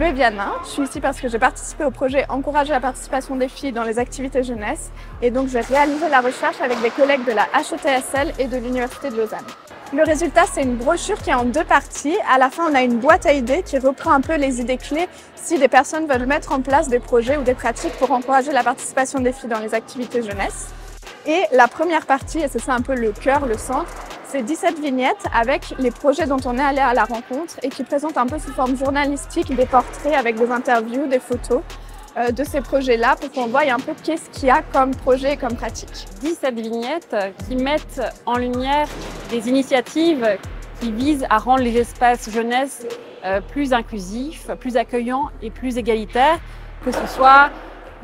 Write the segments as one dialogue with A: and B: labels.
A: m'appelle Viana, je suis ici parce que j'ai participé au projet Encourager la participation des filles dans les activités jeunesse et donc j'ai réalisé la recherche avec des collègues de la HETSL et de l'Université de Lausanne. Le résultat, c'est une brochure qui est en 2 parties. À la fin, on a une boîte à idées qui reprend un peu les idées clés si des personnes veulent mettre en place des projets ou des pratiques pour encourager la participation des filles dans les activités jeunesse. Et la première partie, et c'est ça un peu le cœur, le centre, c'est 17 vignettes avec les projets dont on est allé à la rencontre et qui présentent un peu sous forme journalistique des portraits avec des interviews, des photos de ces projets-là pour qu'on voie un peu qu'est-ce qu'il y a comme projet et comme pratique.
B: 17 vignettes qui mettent en lumière des initiatives qui visent à rendre les espaces jeunesse plus inclusifs, plus accueillants et plus égalitaires, que ce soit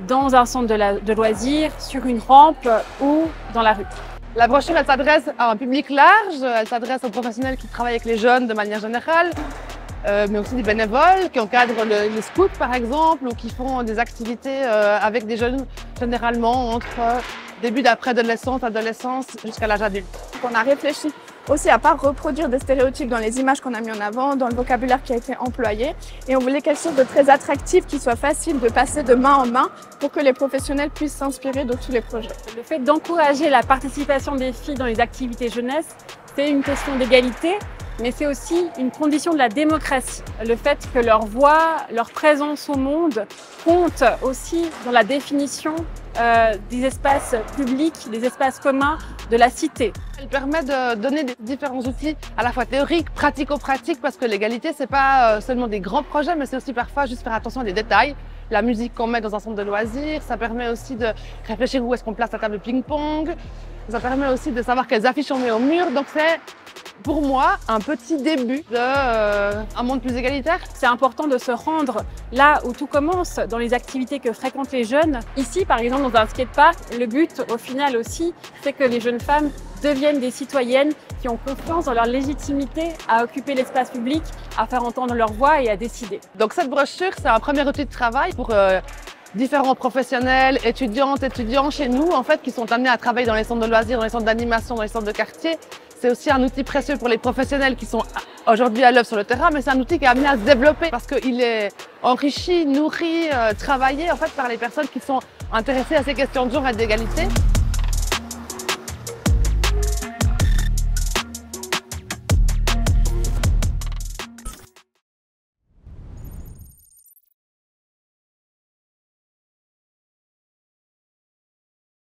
B: dans un centre de loisirs, sur une rampe ou dans la rue.
C: La brochure, elle s'adresse à un public large, elle s'adresse aux professionnels qui travaillent avec les jeunes de manière générale, mais aussi des bénévoles qui encadrent les scouts par exemple, ou qui font des activités avec des jeunes généralement entre début d'après-adolescence, adolescence jusqu'à l'âge adulte.
A: On a réfléchi aussi à pas reproduire des stéréotypes dans les images qu'on a mis en avant, dans le vocabulaire qui a été employé. Et on voulait quelque chose de très attractif, qui soit facile de passer de main en main pour que les professionnels puissent s'inspirer de tous les projets.
B: Le fait d'encourager la participation des filles dans les activités jeunesse, c'est une question d'égalité, mais c'est aussi une condition de la démocratie. Le fait que leur voix, leur présence au monde compte aussi dans la définition des espaces publics, des espaces communs de la cité.
C: Elle permet de donner des différents outils à la fois théoriques, pratico-pratiques, parce que l'égalité, c'est pas seulement des grands projets, mais c'est aussi parfois juste faire attention à des détails. La musique qu'on met dans un centre de loisirs, ça permet aussi de réfléchir où est-ce qu'on place la table de ping-pong. Ça permet aussi de savoir quelles affiches on met au mur. Donc c'est, pour moi, un petit début d'un monde plus égalitaire.
B: C'est important de se rendre là où tout commence, dans les activités que fréquentent les jeunes. Ici, par exemple, dans un skatepark, le but, au final aussi, c'est que les jeunes femmes deviennent des citoyennes qui ont confiance dans leur légitimité à occuper l'espace public, à faire entendre leur voix et à décider.
C: Donc cette brochure, c'est un premier outil de travail pour différents professionnels, étudiantes, étudiants chez nous, en fait, qui sont amenés à travailler dans les centres de loisirs, dans les centres d'animation, dans les centres de quartier. C'est aussi un outil précieux pour les professionnels qui sont aujourd'hui à l'œuvre sur le terrain, mais c'est un outil qui est amené à se développer parce qu'il est enrichi, nourri, travaillé en fait par les personnes qui sont intéressées à ces questions de genre et d'égalité.